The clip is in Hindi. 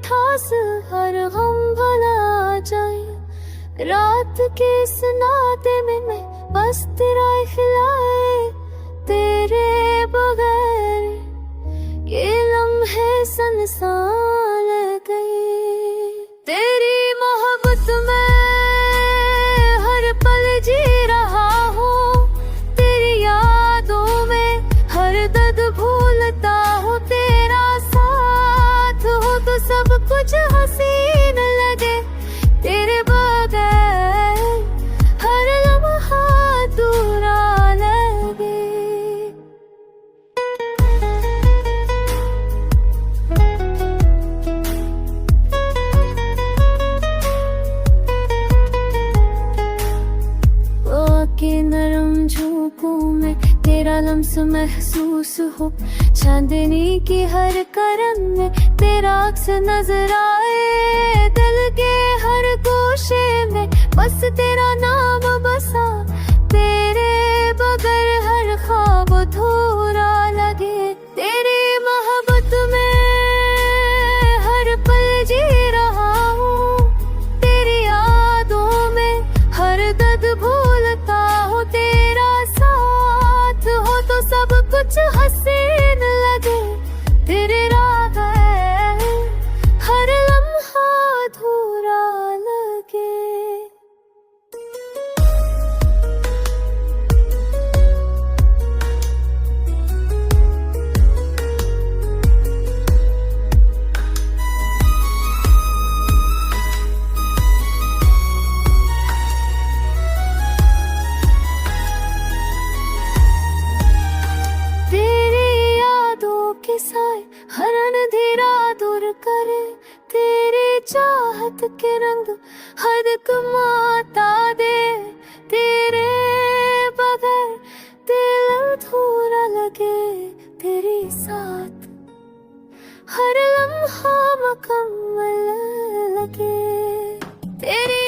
मिठास हर गम भुला जाए। रात के इस नाते में मैं बस तेरा खिलाए, तेरे बगैर ये लम्हे संसार गए। तेरी मोहब्बत में हर पल जी रहा हूँ, तेरी यादों में हर दर्द भूलता हूँ। तेरा साथ हो तो सब कुछ हसीन लगे, तेरे बगैर हर लम्हा अधूरा लगे। के नरम झोंकों में तेरा लम्स महसूस हो, चांदनी की हर करन में तेरा अक्स नजर आए। दिल के हर गोशे में बस तेरा नाम बसा, तेरे बगैर हर ख्वाब अधूरा लगे। तेरी मोहब्बत में हर पल जी रहा हूँ, तेरी यादों में हर दर्द भूलता हूँ। तेरा साथ हो तो सब कुछ हसीन लगे, तेरे राह है हर लम्हा अधूरा लगे। के साए हर अंधेरा दूर करे, तेरी चाहत के रंग हद कमाता दे। तेरे बगैर दिल अधूरा लगे, तेरे साथ हर लम्हा मुकम्मल लगे। तेरी